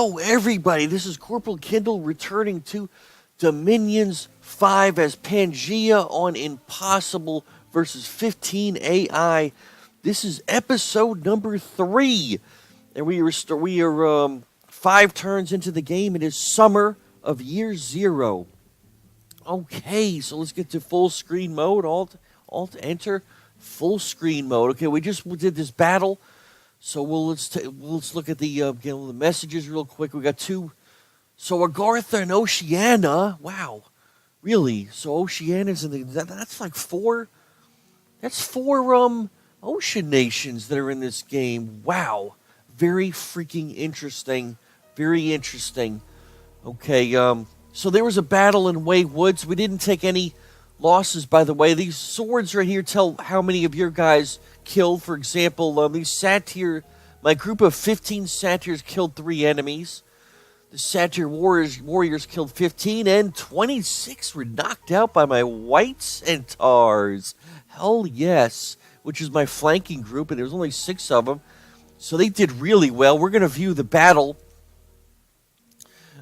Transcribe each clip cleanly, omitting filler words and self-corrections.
Hello, everybody. This is Corporal Kindel returning to Dominions 5 as Pangea on Impossible versus 15 AI. This is episode number 3, and we are 5 turns into the game. It is summer of year 0. Okay, so let's get to full screen mode. Alt enter full screen mode. Okay, we just did this battle. So let's look at the messages real quick. We got 2. So Agartha and Oceania. Wow, really? So Oceania's in that's like 4. That's 4 ocean nations that are in this game. Wow, very freaking interesting. Very interesting. Okay, so there was a battle in Way Woods. We didn't take any losses, by the way. These swords right here tell how many of your guys killed. For example, these satyr, my group of 15 satyrs killed 3 enemies. The satyr warriors killed 15, and 26 were knocked out by my white centaurs. Hell yes, which is my flanking group, and there was only 6 of them. So they did really well. We're going to view the battle.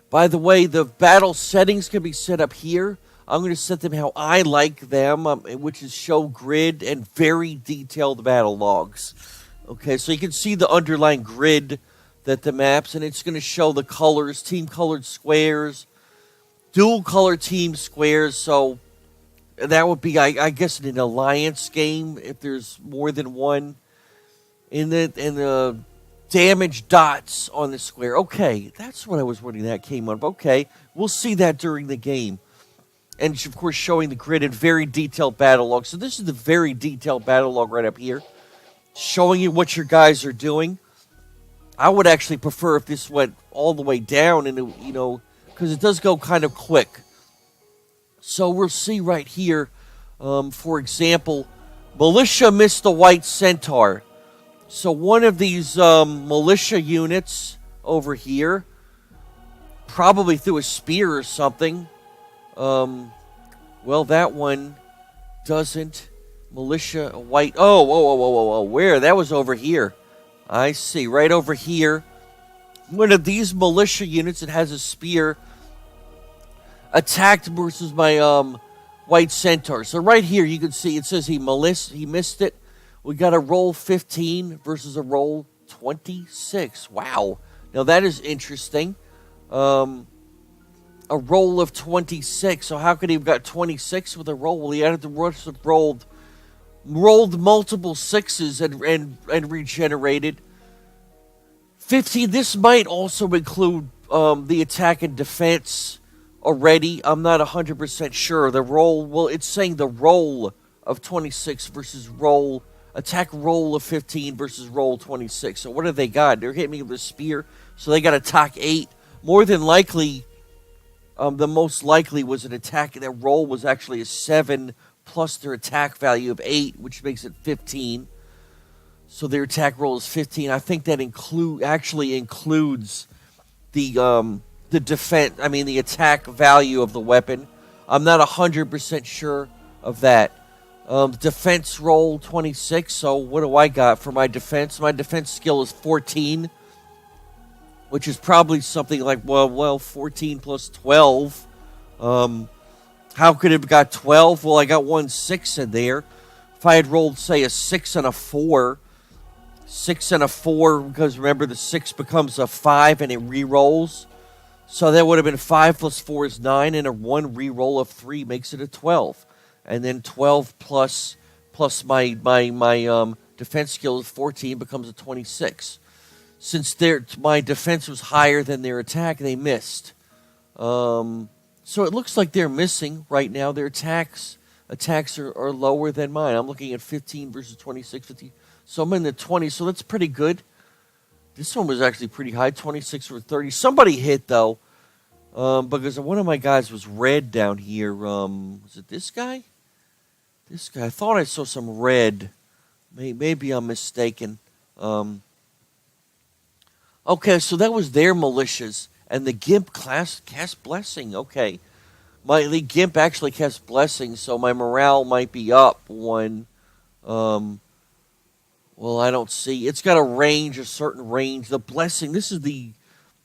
By the way, the battle settings can be set up here. I'm going to set them how I like them, which is show grid and very detailed battle logs. Okay, so you can see the underlying grid that the maps, and it's going to show the colors, team-colored squares, dual-color team squares. So that would be, I guess, an alliance game if there's more than one. And the damage dots on the square. Okay, that's what I was wondering that came up. Okay, we'll see that during the game. And, of course, showing the grid and very detailed battle log. So this is the very detailed battle log right up here. Showing you what your guys are doing. I would actually prefer if this went all the way down, and because it does go kind of quick. So we'll see right here, for example, militia missed the white centaur. So one of these militia units over here probably threw a spear or something. Well, that one doesn't. Militia, white. Oh, where? That was over here. I see. Right over here. One of these militia units that has a spear attacked versus my white centaur. So right here you can see it says he missed it. We got a roll 15 versus a roll 26. Wow. Now that is interesting. A roll of 26. So how could he have got 26 with a roll? Well, he had to have rolled multiple 6s and regenerated. 15. This might also include the attack and defense already. I'm not 100% sure. The roll, well, it's saying the roll of 26 versus attack roll of 15 versus roll 26. So what have they got? They're hitting me with a spear. So they got attack 8. More than likely, the most likely was an attack. Their roll was actually a 7 plus their attack value of 8, which makes it 15. So their attack roll is 15. I think that actually includes the defense. I mean the attack value of the weapon. I'm not 100% sure of that. Defense roll 26. So what do I got for my defense? My defense skill is 14. Which is probably something like, well, 14 plus 12. How could it have got 12? Well, I got 1 6 in there. If I had rolled, say, a 6 and a 4. 6 and a 4, because remember, the 6 becomes a 5 and it re-rolls. So that would have been 5 plus 4 is 9, and a 1 re-roll of 3 makes it a 12. And then 12 plus my defense skill is 14 becomes a 26. Since my defense was higher than their attack, they missed. So it looks like they're missing right now. Their attacks are lower than mine. I'm looking at 15 versus 26. 15. So I'm in the 20s, so that's pretty good. This one was actually pretty high, 26 or 30. Somebody hit, though, because one of my guys was red down here. Was it this guy? This guy. I thought I saw some red. Maybe I'm mistaken. Okay, so that was their militias. And the Gimp cast Blessing. Okay. The Gimp actually cast Blessing, so my morale might be up 1. Well, I don't see. It's got a range, a certain range. The Blessing, this is the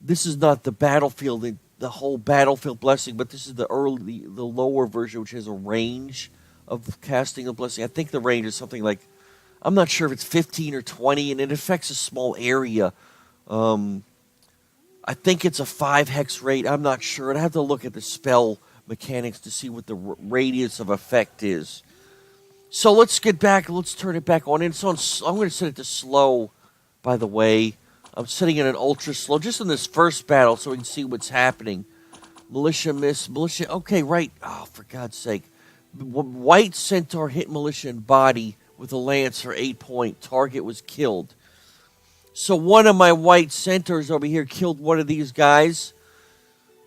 This is not the battlefield, the whole battlefield blessing, but this is the lower version, which has a range of casting a blessing. I think the range is something like, I'm not sure if it's 15 or 20, and it affects a small area. I think it's a 5 hex rate. I'm not sure. I'd have to look at the spell mechanics to see what the radius of effect is. So let's get back. Let's turn it back on. And so I'm going to set it to slow, by the way. I'm setting it in ultra slow, just in this first battle, so we can see what's happening. Militia miss. Militia. Okay, right. Oh, for God's sake. White Centaur hit militia in body with a lance for 8 point. Target was killed. So one of my white centaurs over here killed one of these guys.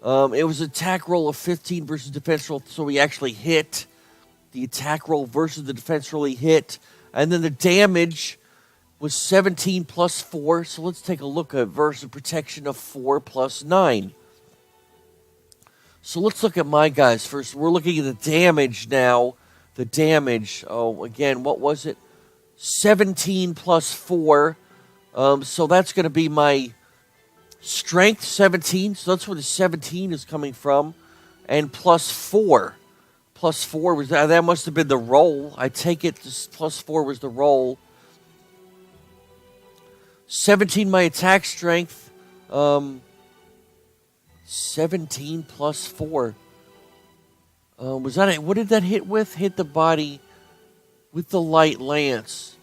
It was an attack roll of 15 versus defense roll, so he actually hit. The attack roll versus the defense roll, he hit. And then the damage was 17 plus 4. So let's take a look at versus protection of 4 plus 9. So let's look at my guys first. We're looking at the damage now. The damage, again, what was it? 17 plus 4. So that's going to be my strength, 17. So that's where the 17 is coming from. And plus 4. Plus 4 was that must have been the roll. I take it plus 4 was the roll. 17 my attack strength. 17 plus 4. Was that it? What did that hit with? Hit the body with the light lance.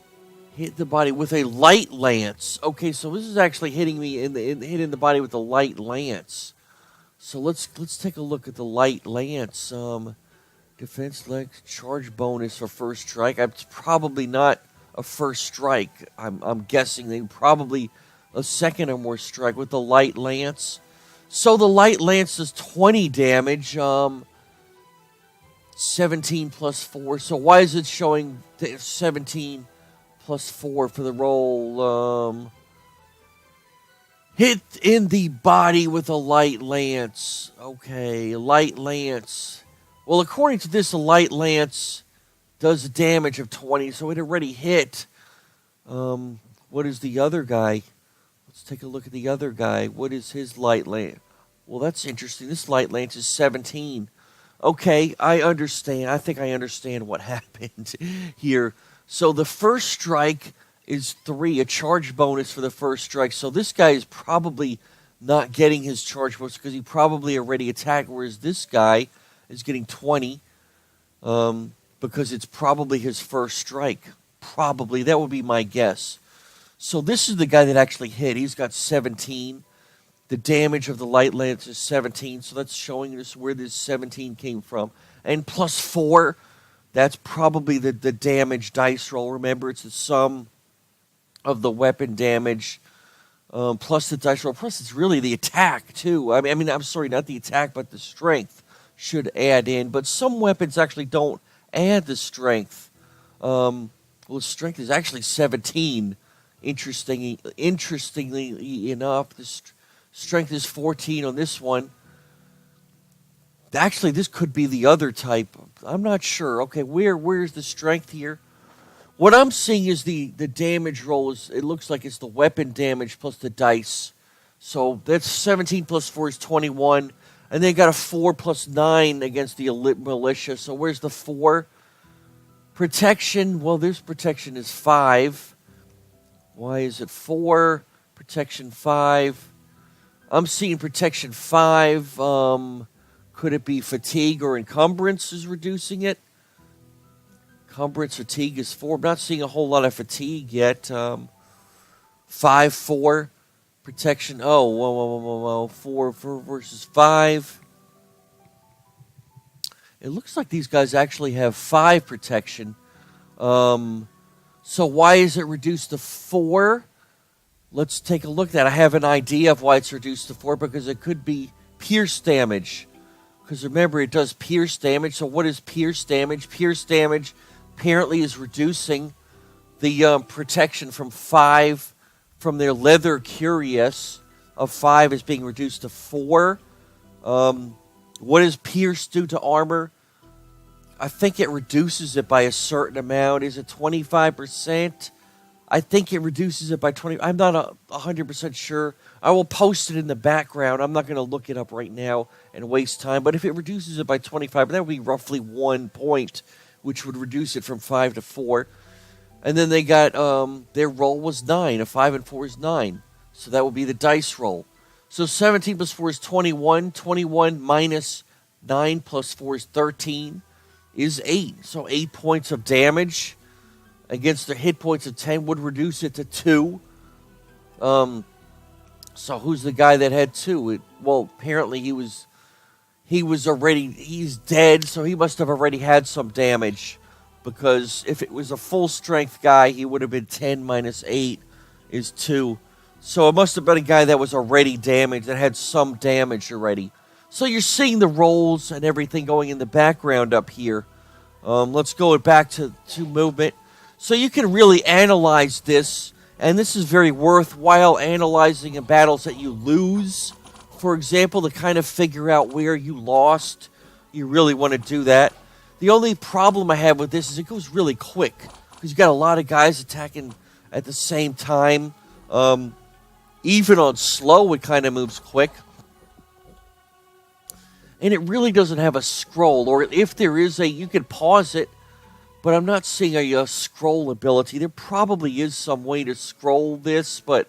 Hit the body with a light lance. Okay, so this is actually hitting me hitting the body with a light lance. So let's take a look at the light lance. Defense leg charge bonus for first strike. It's probably not a first strike. I'm guessing they probably a second or more strike with the light lance. So the light lance does 20 damage. 17 plus 4. So why is it showing 17 plus 4 for the roll? Hit in the body with a light lance. Okay, light lance. Well, according to this, a light lance does a damage of 20, so it already hit. What is the other guy? Let's take a look at the other guy. What is his light lance? Well, that's interesting. This light lance is 17. Okay, I understand. I think I understand what happened here. So the first strike is 3, a charge bonus for the first strike. So this guy is probably not getting his charge bonus because he probably already attacked, whereas this guy is getting 20 because it's probably his first strike. Probably. That would be my guess. So this is the guy that actually hit. He's got 17. The damage of the light lance is 17. So that's showing us where this 17 came from. And plus 4, that's probably the damage dice roll. Remember, it's the sum of the weapon damage plus the dice roll. Plus, it's really the attack, too. I mean, I'm sorry, not the attack, but the strength should add in. But some weapons actually don't add the strength. Well, strength is actually 17. Interestingly enough, the strength is 14 on this one. Actually, this could be the other type. I'm not sure. Okay, where's the strength here? What I'm seeing is the damage roll. It looks like it's the weapon damage plus the dice. So that's 17 plus 4 is 21. And they got a 4 plus 9 against the militia. So where's the 4? Protection. Well, this protection is 5. Why is it 4? Protection 5. I'm seeing protection 5. Could it be fatigue or encumbrance is reducing it? Encumbrance, fatigue is 4. I'm not seeing a whole lot of fatigue yet. 5, 4. Protection. Oh, whoa. 4 versus 5. It looks like these guys actually have 5 protection. So why is it reduced to 4? Let's take a look at that. I have an idea of why it's reduced to 4 because it could be pierce damage. Because remember, it does pierce damage. So what is pierce damage? Pierce damage apparently is reducing the protection from 5 from their leather cuirass of 5 is being reduced to 4. What does pierce do to armor? I think it reduces it by a certain amount. Is it 25%? I think it reduces it by 20. I'm not 100% sure. I will post it in the background. I'm not going to look it up right now and waste time. But if it reduces it by 25, that would be roughly 1 point, which would reduce it from 5 to 4. And then they got, their roll was 9. A 5 and 4 is 9. So that would be the dice roll. So 17 plus 4 is 21. 21 minus 9 plus 4 is 13 is 8. So 8 points of damage against their hit points of 10 would reduce it to 2. So who's the guy that had 2? Well, apparently he's dead, so he must have already had some damage. Because if it was a full strength guy, he would have been 10 minus 8 is 2. So it must have been a guy that was already damaged, that had some damage already. So you're seeing the rolls and everything going in the background up here. Let's go back to movement. So you can really analyze this, and this is very worthwhile analyzing in battles that you lose. For example, to kind of figure out where you lost. You really want to do that. The only problem I have with this is it goes really quick, because you've got a lot of guys attacking at the same time. Even on slow, it kind of moves quick. And it really doesn't have a scroll, or if there is you could pause it, but I'm not seeing a scroll ability. There probably is some way to scroll this, but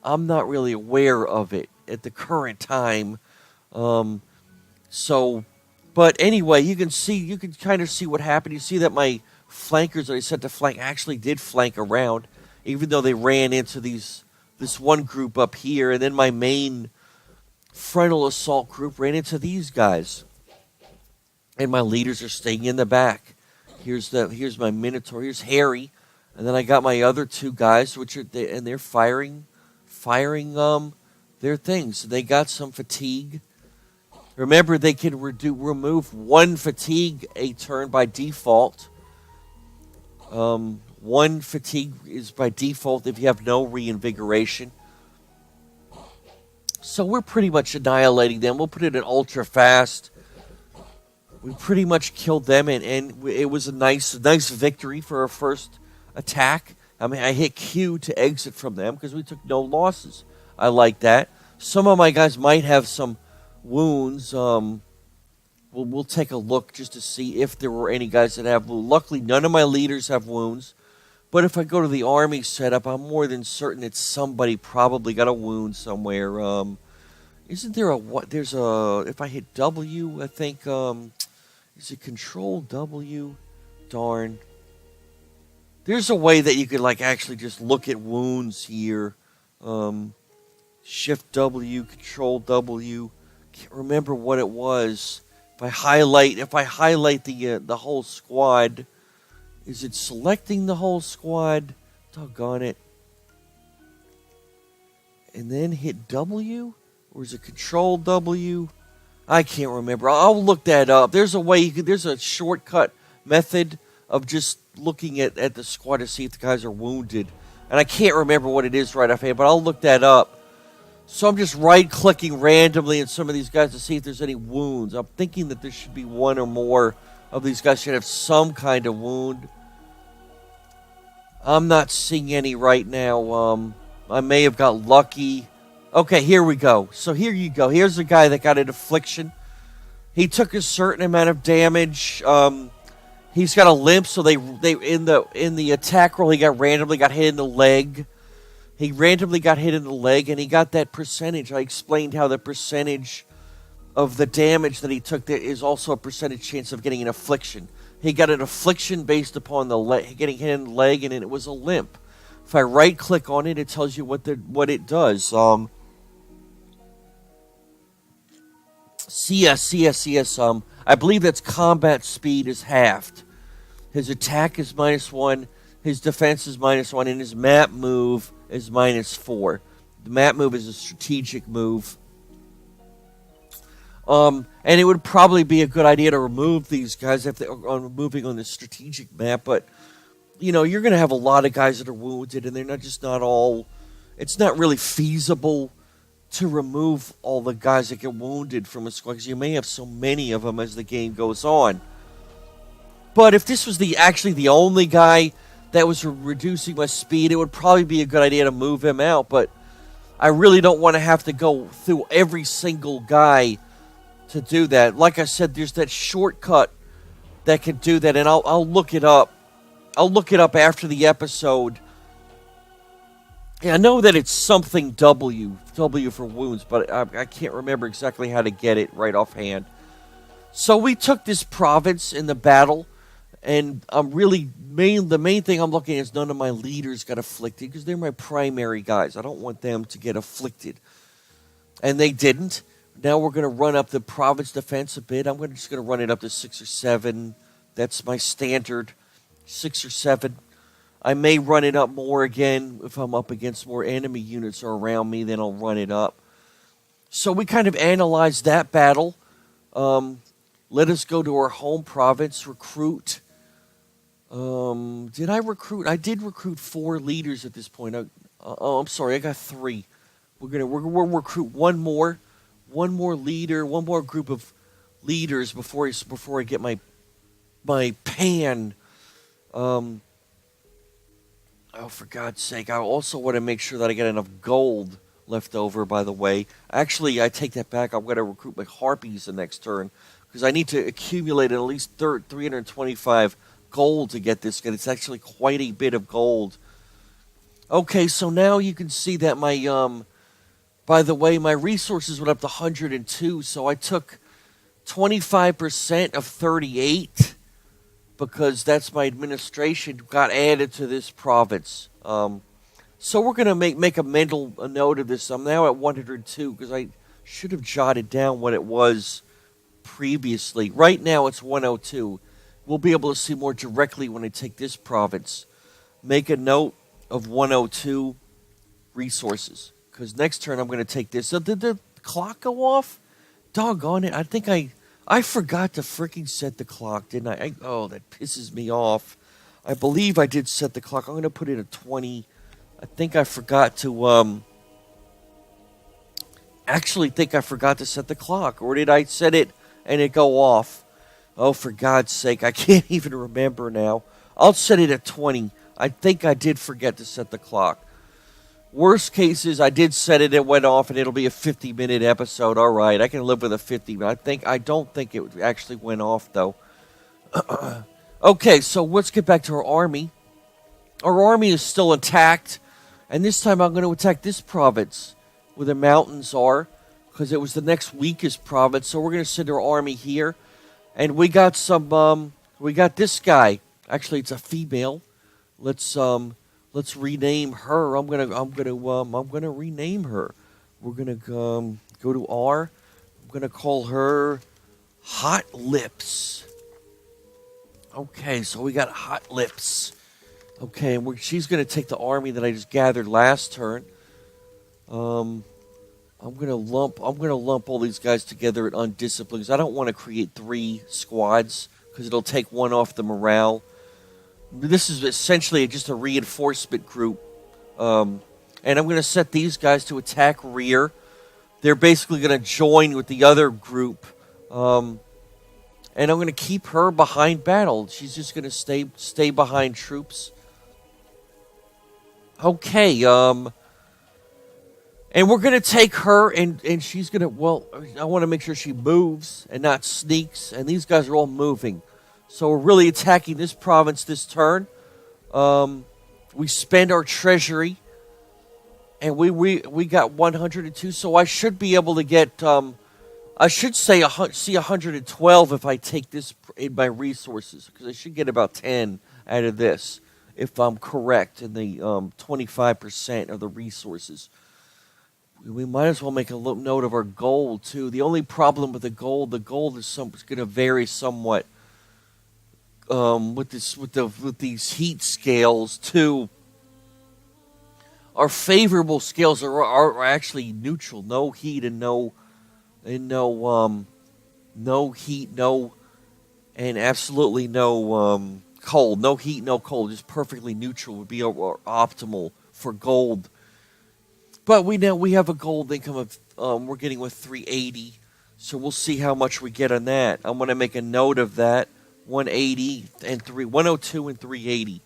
I'm not really aware of it at the current time. But anyway, you can kind of see what happened. You see that my flankers that I set to flank actually did flank around, even though they ran into this one group up here, and then my main frontal assault group ran into these guys. And my leaders are staying in the back. Here's my Minotaur. Here's Harry, and then I got my other 2 guys, and they're firing their things. They got some fatigue. Remember, they can remove 1 fatigue a turn by default. 1 fatigue is by default if you have no reinvigoration. So we're pretty much annihilating them. We'll put it in ultra fast. We pretty much killed them, and it was a nice victory for our first attack. I mean, I hit Q to exit from them because we took no losses. I like that. Some of my guys might have some wounds. We'll take a look just to see if there were any guys that have wounds. Luckily, none of my leaders have wounds. But if I go to the army setup, I'm more than certain that somebody probably got a wound somewhere. Isn't there if I hit W, I think, is it Control W? Darn. There's a way that you could, actually just look at wounds here. Shift W, Control W. Can't remember what it was. If I highlight the whole squad, is it selecting the whole squad? Doggone it. And then hit W? Or is it Control W? I can't remember. I'll look that up. There's a way there's a shortcut method of just looking at the squad to see if the guys are wounded. And I can't remember what it is right offhand, but I'll look that up. So I'm just right-clicking randomly in some of these guys to see if there's any wounds. I'm thinking that there should be 1 or more of these guys should have some kind of wound. I'm not seeing any right now. I may have got lucky. Okay, here we go. So here you go. Here's a guy that got an affliction. He took a certain amount of damage. He's got a limp, so they in the attack roll he randomly got hit in the leg. He randomly got hit in the leg, and he got that percentage. I explained how the percentage of the damage that he took there is also a percentage chance of getting an affliction. He got an affliction based upon getting hit in the leg, and it was a limp. If I right-click on it, it tells you what it does. CS. I believe that's combat speed is halved. His attack is -1, his defense is -1, and his map move is -4. The map move is a strategic move. And it would probably be a good idea to remove these guys if they're moving on the strategic map, but you're going to have a lot of guys that are wounded, and they're not all. It's not really feasible to remove all the guys that get wounded from a squad, because you may have so many of them as the game goes on. But if this was actually the only guy that was reducing my speed, it would probably be a good idea to move him out, but I really don't want to have to go through every single guy to do that. Like I said, there's that shortcut that can do that, and I'll look it up. I'll look it up after the episode. Yeah, I know that it's something W for wounds, but I can't remember exactly how to get it right offhand. So we took this province in the battle, and the main thing I'm looking at is none of my leaders got afflicted, because they're my primary guys. I don't want them to get afflicted. And they didn't. Now we're going to run up the province defense a bit. I'm just going to run it up to 6 or 7. That's my standard, 6 or 7. I may run it up more again if I'm up against more enemy units or around me, then I'll run it up. So we kind of analyzed that battle. Let us go to our home province, recruit. Did I recruit? I did recruit 4 leaders at this point. I'm sorry, I got 3. We're gonna recruit one more leader, one more group of leaders before I get my pan. Oh, for God's sake! I also want to make sure that I get enough gold left over. By the way, actually, I take that back. I'm going to recruit my harpies the next turn, because I need to accumulate at least 325 gold to get this good. It's actually quite a bit of gold. Okay, so now you can see that my by the way, my resources went up to 102, so I took 25% of 38, because that's my administration got added to this province. So we're going to make a mental note of this. I'm now at 102, because I should have jotted down what it was previously. Right now it's 102. We'll be able to see more directly when I take this province. Make a note of 102 resources, because next turn I'm going to take this. So did the clock go off? Doggone it. I think I forgot to freaking set the clock, didn't I? Oh, that pisses me off. I believe I did set the clock. I'm going to put in a 20. I think I forgot to, actually think I forgot to set the clock. Or did I set it and it go off? Oh, for God's sake, I can't even remember now. I'll set it at 20. I think I did forget to set the clock. Worst case is I did set it went off, and it'll be a 50-minute episode. All right, I can live with a 50. But I don't think it actually went off, though. Okay, so let's get back to our army. Our army is still intact, and this time I'm going to attack this province where the mountains are, because it was the next weakest province. So we're going to send our army here, and we got we got this guy. Actually, it's a female. Let's rename her. I'm gonna rename her. We're gonna go to R. I'm gonna call her Hot Lips. Okay, so we got Hot Lips. Okay, and she's gonna take the army that I just gathered last turn. I'm gonna lump all these guys together at undisciplined, because I don't want to create 3 squads, because it'll take one off the morale. This is essentially just a reinforcement group. And I'm going to set these guys to attack rear. They're basically going to join with the other group. And I'm going to keep her behind battle. She's just going to stay behind troops. Okay, and we're going to take her, and she's going to, I want to make sure she moves and not sneaks. And these guys are all moving. So we're really attacking this province this turn. We spend our treasury, and we got 102. So I should be able to get, I should see 112 if I take this in my resources, because I should get about 10 out of this if I'm correct in the 25% of the resources. We might as well make a note of our gold too. The only problem with the gold is going to vary somewhat. With these heat scales too. Our favorable scales are actually neutral, no heat and no heat, and absolutely no cold. No heat, no cold, just perfectly neutral would be our optimal for gold. But we have a gold income of we're getting with 380, so we'll see how much we get on that. I'm going to make a note of that. 102 and 380.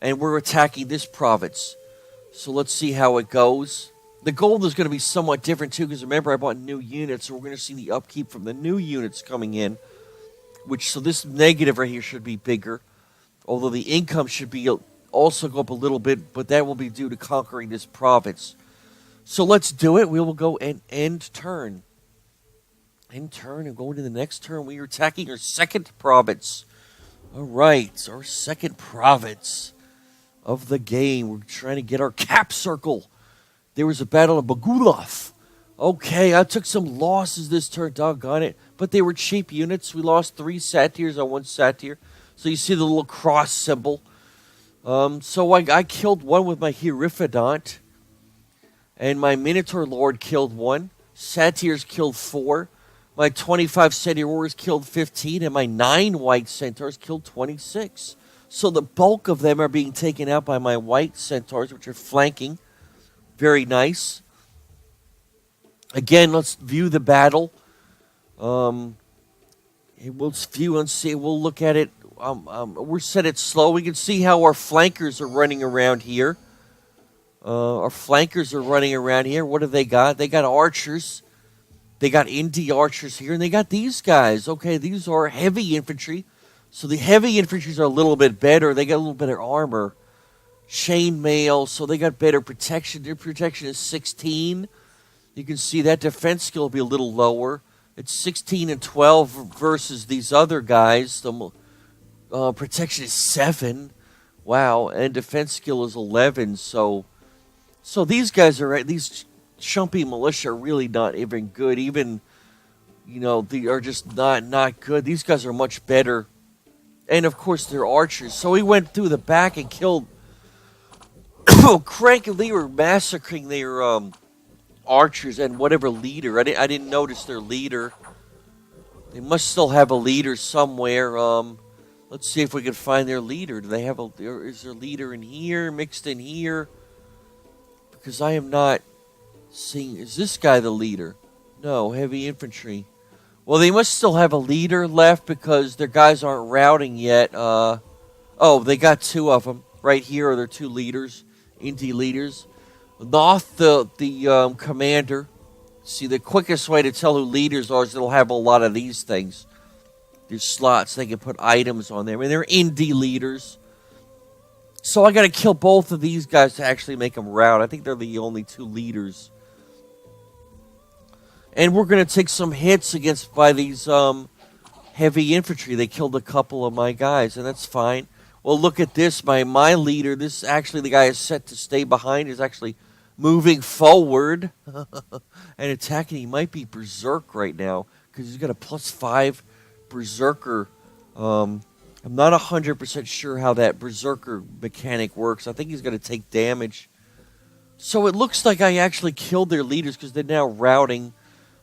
And we're attacking this province. So let's see how it goes. The gold is going to be somewhat different too, because remember I bought new units, so we're going to see the upkeep from the new units coming in. So this negative right here should be bigger. Although the income should be also go up a little bit, but that will be due to conquering this province. So let's do it. We will go and end turn. End turn and go into the next turn. We are attacking our second province. All right, our second province of the game. We're trying to get our cap circle. There was a battle of Bagulov. Okay, I took some losses this turn, doggone it. But they were cheap units. We lost 3 satyrs on 1 satyr. So you see the little cross symbol. So I killed 1 with my Hierophant. And my Minotaur Lord killed 1. Satyrs killed 4. My 25 satyr warriors killed 15. And my 9 white centaurs killed 26. So the bulk of them are being taken out by my white centaurs, which are flanking. Very nice. Again, let's view the battle. We'll view and see. We'll look at it. We're set it slow. We can see how our flankers are running around here. Our flankers are running around here. What have they got? They got archers. They got indie archers here, and they got these guys. Okay, these are heavy infantry. So the heavy infantry are a little bit better. They got a little better armor. Chainmail, so they got better protection. Their protection is 16. You can see that defense skill will be a little lower. It's 16 and 12 versus these other guys. The protection is 7. Wow, and defense skill is 11. So these guys are these chumpy militia are really not even good. Even they are just not good. These guys are much better. And of course they're archers. So we went through the back and killed crankily were massacring their archers and whatever leader. I didn't notice their leader. They must still have a leader somewhere. Let's see if we can find their leader. Do they have is their leader in here, mixed in here? Because I am not seeing. Is this guy the leader? No, heavy infantry. Well, they must still have a leader left because their guys aren't routing yet. They got 2 of them. Right here are their 2 leaders, indie leaders. Noth, the commander. See, the quickest way to tell who leaders are is they'll have a lot of these things. There's slots. They can put items on there. And they're indie leaders. So I got to kill both of these guys to actually make them rout. I think they're the only 2 leaders. And we're going to take some hits by these heavy infantry. They killed a couple of my guys, and that's fine. Well, look at this. My leader, this actually the guy is set to stay behind, is actually moving forward and attacking. He might be berserk right now because he's got a +5 berserker. I'm not 100% sure how that berserker mechanic works. I think he's going to take damage. So it looks like I actually killed their leaders because they're now routing.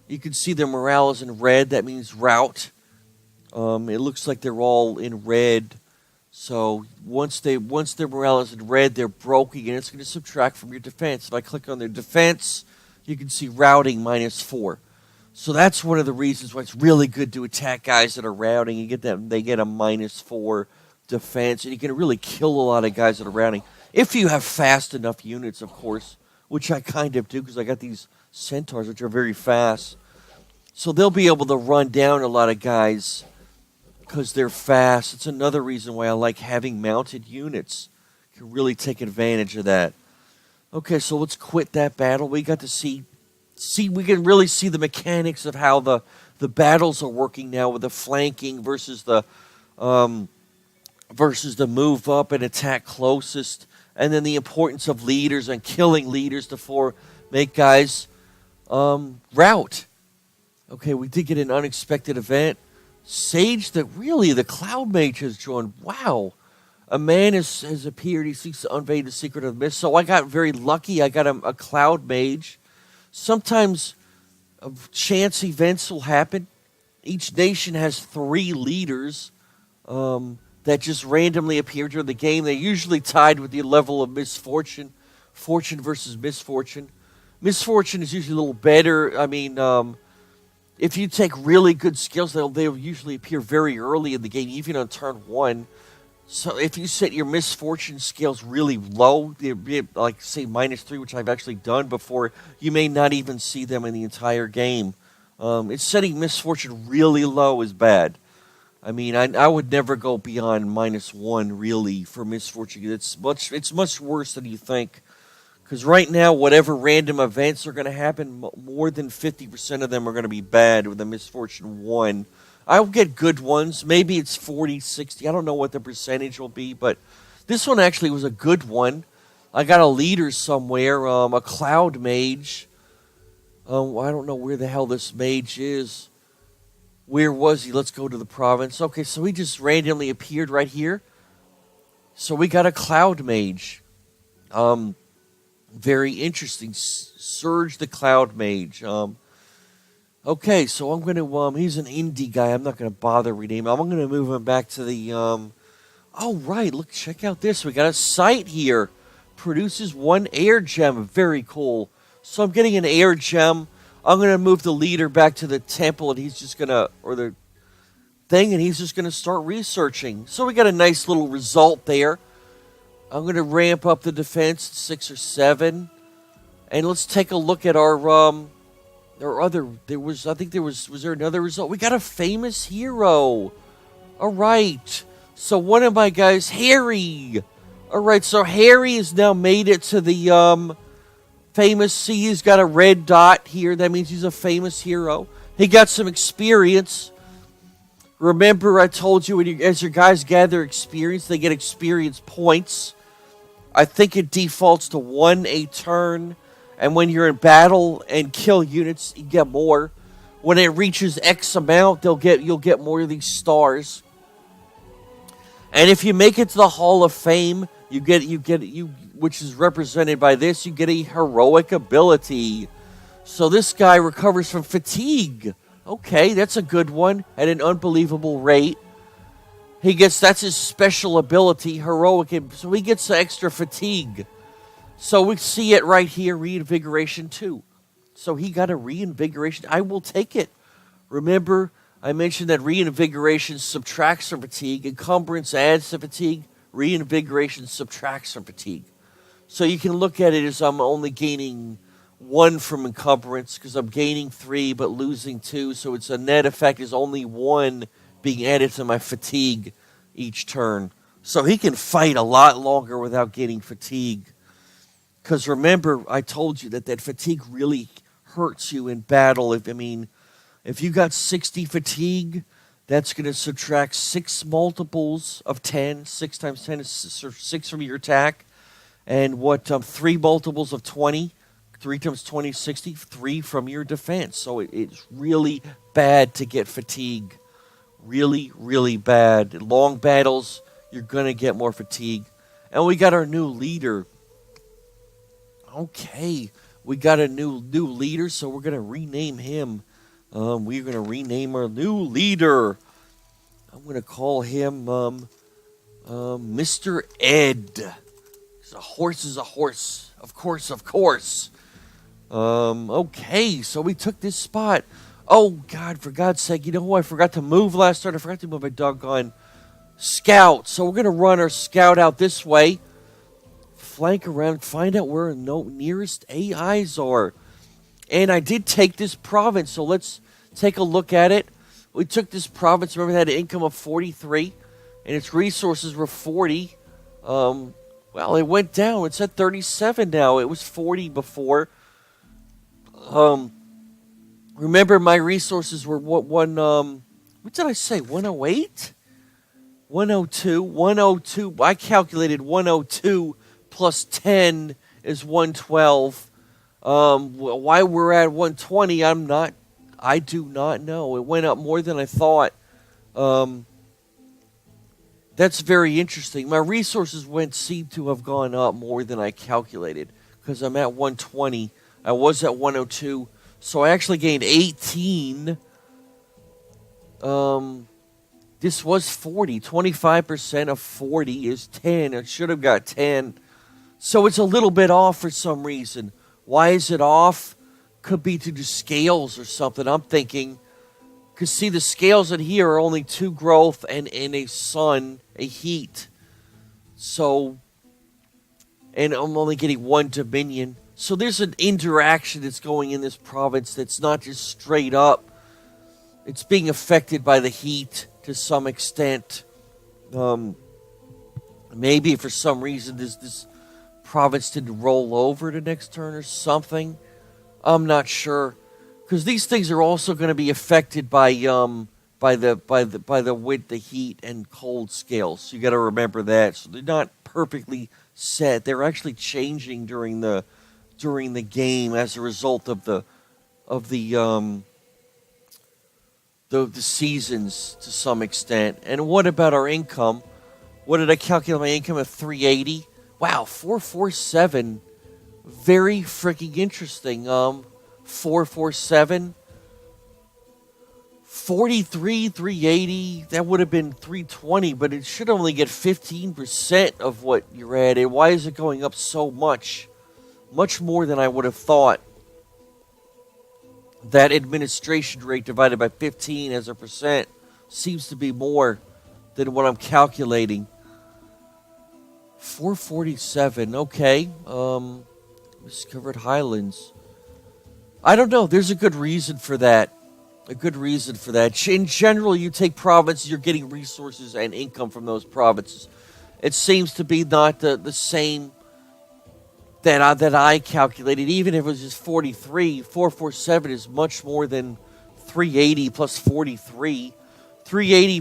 You can see their morale is in red. That means rout. It looks like they're all in red. So once their morale is in red, they're broken, and it's going to subtract from your defense. If I click on their defense, you can see routing -4. So that's one of the reasons why it's really good to attack guys that are routing. You get them; they get a -4 defense, and you can really kill a lot of guys that are routing if you have fast enough units, of course, which I kind of do because I got these centaurs which are very fast. So they'll be able to run down a lot of guys because they're fast. It's another reason why I like having mounted units. You can really take advantage of that. Okay, so let's quit that battle. We got to see we can really see the mechanics of how the battles are working now with the flanking versus the move up and attack closest, and then the importance of leaders and killing leaders to make guys rout. Okay, we did get an unexpected event. Sage, the Cloud Mage has joined. Wow. A man has appeared. He seeks to unveil the secret of the mist. So I got very lucky. I got a Cloud Mage. Sometimes chance events will happen. Each nation has 3 leaders that just randomly appear during the game. They're usually tied with the level of misfortune. Fortune versus misfortune. Misfortune is usually a little better. I mean, if you take really good skills, they'll usually appear very early in the game, even on turn 1. So if you set your misfortune scales really low, like say -3, which I've actually done before, you may not even see them in the entire game. It's setting misfortune really low is bad. I mean, I would never go beyond -1 really for misfortune. It's much worse than you think. Because right now, whatever random events are going to happen, more than 50% of them are going to be bad with a misfortune 1. I'll get good ones. Maybe it's 40, 60. I don't know what the percentage will be, but this one actually was a good one. I got a leader somewhere, a cloud mage. I don't know where the hell this mage is. Where was he? Let's go to the province. Okay, so he just randomly appeared right here. So we got a cloud mage. Very interesting. Surge the cloud mage. Okay, so I'm going to, he's an indie guy. I'm not going to bother renaming him. I'm going to move him back to the, oh, right. Look, check out this. We got a site here. Produces 1 air gem. Very cool. So I'm getting an air gem. I'm going to move the leader back to the temple, and he's just going to, or the thing, and he's just going to start researching. So we got a nice little result there. I'm going to ramp up the defense to 6 or 7. And let's take a look at our, was there another result? We got a famous hero. All right. So one of my guys, Harry. All right, so Harry has now made it to the famous sea. He's got a red dot here. That means he's a famous hero. He got some experience. Remember, I told you, as your guys gather experience, they get experience points. I think it defaults to 1 a turn. And when you're in battle and kill units, you get more. When it reaches X amount, you'll get more of these stars. And if you make it to the Hall of Fame, which is represented by this, you get a heroic ability. So this guy recovers from fatigue. Okay, that's a good one at an unbelievable rate. That's his special ability, heroic. So he gets the extra fatigue. So we see it right here, reinvigoration 2. So he got a reinvigoration. I will take it. Remember, I mentioned that reinvigoration subtracts from fatigue. Encumbrance adds to fatigue. Reinvigoration subtracts from fatigue. So you can look at it as I'm only gaining 1 from encumbrance because I'm gaining 3 but losing 2. So it's a net effect is only 1 being added to my fatigue each turn. So he can fight a lot longer without getting fatigue. Because remember, I told you that fatigue really hurts you in battle. If you got 60 fatigue, that's going to subtract 6 multiples of 10. 6 times 10 is 6 from your attack. And 3 multiples of 20? 3 times 20 is 60. 3 from your defense. So it's really bad to get fatigue. Really, really bad. Long battles, you're going to get more fatigue. And we got our new leader. Okay, we got a new leader, so we're going to rename him. We're going to rename our new leader. I'm going to call him Mr. Ed. A horse is a horse. Of course. Okay, so we took this spot. Oh, God, for God's sake, you know who I forgot to move last turn? I forgot to move my doggone scout. So we're going to run our scout out this way. Flank around, find out where our nearest AIs are. And I did take this province, so let's take a look at it. We took this province, remember, it had an income of 43, and its resources were 40. Well, it went down. It's at 37 now. It was 40 before. Remember, my resources were what did I say, 108? 102. 102. I calculated 102 plus 10 is 112. Why we're at 120, I do not know. It went up more than I thought. That's very interesting. My resources seem to have gone up more than I calculated because I'm at 120. I was at 102, so I actually gained 18. This was 40. 25% of 40 is 10. I should have got 10. So it's a little bit off for some reason. Why is it off? Could be to do scales or something. I'm thinking, because see, the scales in here are only 2 growth and a sun, a heat. So, and I'm only getting 1 dominion. So there's an interaction that's going in this province that's not just straight up. It's being affected by the heat to some extent. Maybe for some reason this province didn't roll over the next turn or something. I'm not sure, because these things are also going to be affected by the wind, the heat, and cold scales. So you got to remember that. So they're not perfectly set. They're actually changing during the game as a result of the seasons to some extent. And what about our income? What did I calculate my income at? 380. Wow, 447. Very freaking interesting. 447. 43, 380. That would have been 320, but it should only get 15% of what you're at. And why is it going up so much? Much more than I would have thought. That administration rate divided by 15 as a percent seems to be more than what I'm calculating. 447, okay. Discovered Highlands. I don't know. There's a good reason for that. In general, you take provinces, you're getting resources and income from those provinces. It seems to be not the same that I calculated. Even if it was just 43, 447 is much more than 380 plus 43. 380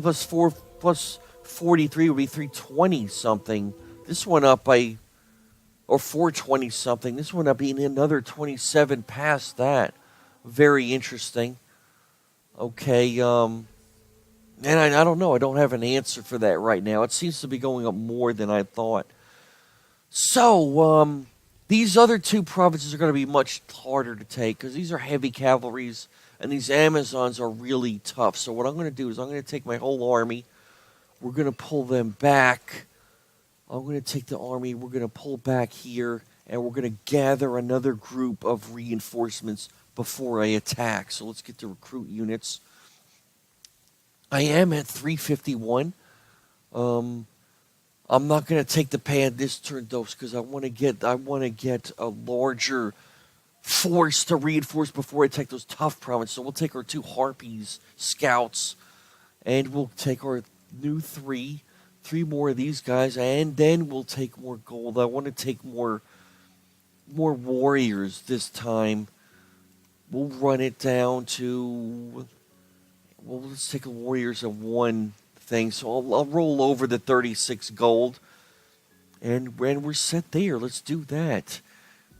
plus 43 would be 320 something. This went up by, or 420 something. This went up being another 27 past that. Very interesting. Okay, and I don't know. I don't have an answer for that right now. It seems to be going up more than I thought. So, these other two provinces are going to be much harder to take because these are heavy cavalries and these Amazons are really tough. So what I'm going to do is I'm going to take my whole army. We're going to pull them back. I'm going to take the army. We're going to pull back here and we're going to gather another group of reinforcements before I attack. So let's get to recruit units. I am at 351. I'm not going to take the pan this turn though, because I want to get a larger force to reinforce before I take those tough provinces. So we'll take our 2 Harpies scouts, and we'll take our new 3 more of these guys, and then we'll take more gold. I want to take more warriors this time. We'll run it down to. Well, let's take warriors of 1 thing. So I'll roll over the 36 gold. And we're set there. Let's do that.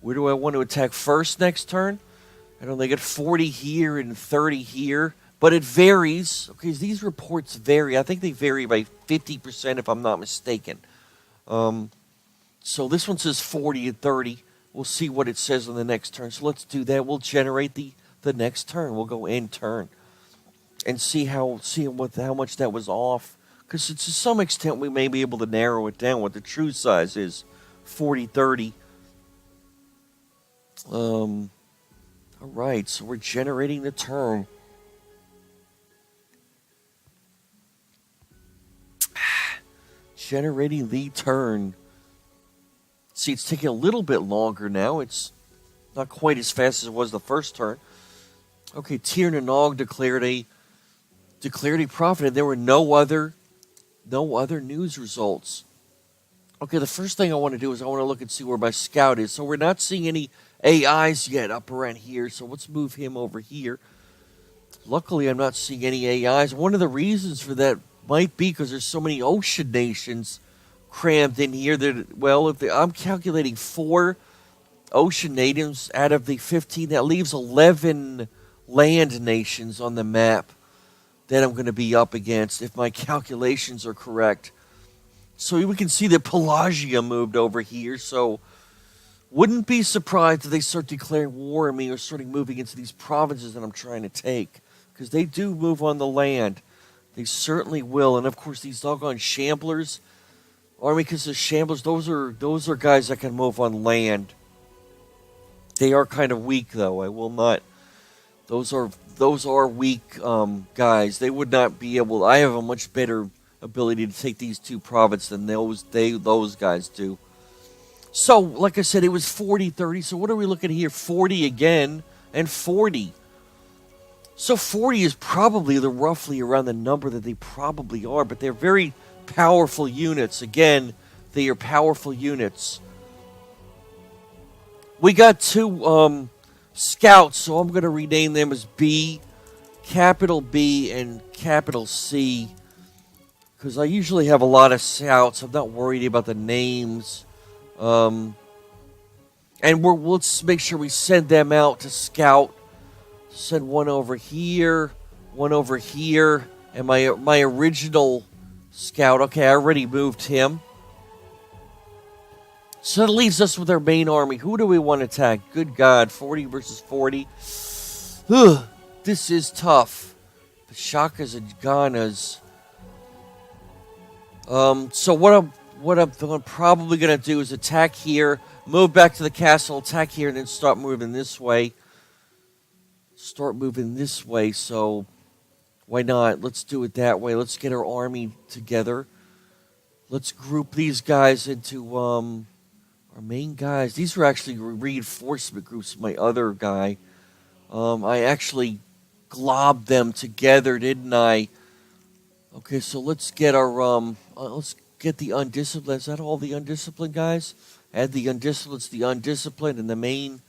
Where do I want to attack first next turn? I don't know, they get 40 here and 30 here. But it varies. Okay, these reports vary. I think they vary by 50% if I'm not mistaken. So this one says 40 and 30. We'll see what it says on the next turn. So let's do that. We'll generate the next turn. We'll go end turn. And see how much that was off. Because to some extent we may be able to narrow it down what the true size is. 40-30. Alright, so we're generating the turn. Generating the turn. See, it's taking a little bit longer now. It's not quite as fast as it was the first turn. Okay, Tir Nanog declared a prophet, and there were no other news results. Okay, the first thing I want to do is I want to look and see where my scout is. So we're not seeing any AIs yet up around here, so let's move him over here. Luckily, I'm not seeing any AIs. One of the reasons for that might be because there's so many ocean nations crammed in here that, well, I'm calculating 4 ocean nations out of the 15. That leaves 11 land nations on the map that I'm going to be up against if my calculations are correct. So we can see that Pelagia moved over here, so wouldn't be surprised if they start declaring war on me or starting moving into these provinces that I'm trying to take, because they do move on the land. They certainly will. And of course these doggone shamblers, army consists of shamblers, those are guys that can move on land. They are kind of weak though, I will not. Those are weak guys. They would not be able. I have a much better ability to take these 2 provinces than those guys do. So, like I said, it was 40-30. So what are we looking at here? 40 again and 40. So 40 is probably roughly around the number that they probably are, but they're very powerful units. Again, they are powerful units. We got 2 scouts, so I'm going to rename them as B, capital B, and capital C, because I usually have a lot of scouts. I'm not worried about the names. And let's make sure we send them out to scout. Send one over here, and my original scout. Okay, I already moved him. So that leaves us with our main army. Who do we want to attack? Good God, 40 versus 40. Ugh, this is tough. The Shakas and Ganas. So what I'm probably going to do is attack here, move back to the castle, attack here, and then start moving this way. So why not? Let's do it that way. Let's get our army together. Let's group these guys into our main guys. These were actually reinforcement groups of my other guy. I actually globbed them together, didn't I? Okay, so let's get our let's get the undisciplined. Is that all the undisciplined guys? Add the undisciplined, and the main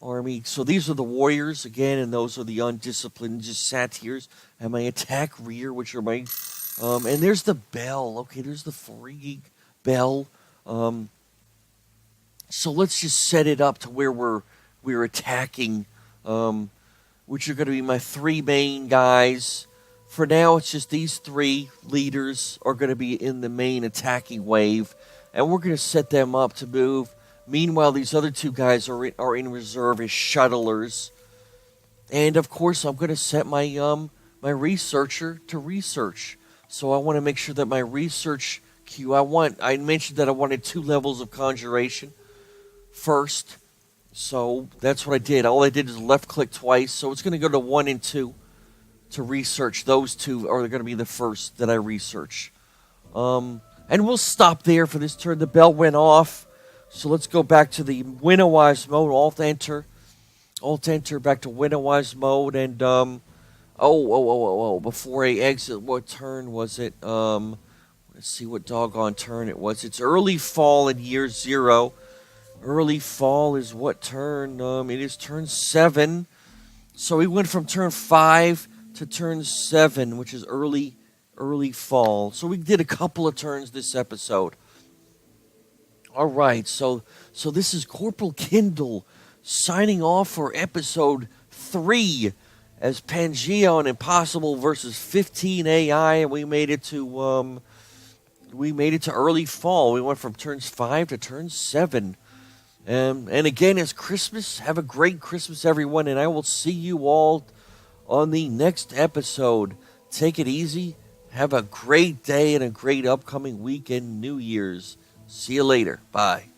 army. So these are the warriors again, and those are the undisciplined, just satyrs. And my attack rear, which are my and there's the bell. Okay, there's the freaking bell. So let's just set it up to where we're attacking, which are going to be my 3 main guys. For now, it's just these 3 leaders are going to be in the main attacking wave, and we're going to set them up to move. Meanwhile, these other 2 guys are in reserve as shuttlers. And, of course, I'm going to set my my researcher to research. So I want to make sure that my research queue, I mentioned that I wanted 2 levels of conjuration first. So that's what I did. All I did is left-click twice. So it's going to go to 1 and 2 to research. Those 2 are going to be the first that I research. And we'll stop there for this turn. The bell went off. So let's go back to the Winnowise mode. Alt-enter. Alt-enter back to Winnowise mode. And, before I exit, what turn was it? Let's see what doggone turn it was. It's early fall in year 0. Early fall is what turn? It is turn 7. So we went from turn 5 to turn 7, which is early fall. So we did a couple of turns this episode. All right, so this is Corporal Kindel signing off for episode 3 as Pangea and Impossible versus 15 AI, and we made it to early fall. We went from turns 5 to turn 7. And again, it's Christmas. Have a great Christmas, everyone, and I will see you all on the next episode. Take it easy. Have a great day and a great upcoming week and New Year's. See you later. Bye.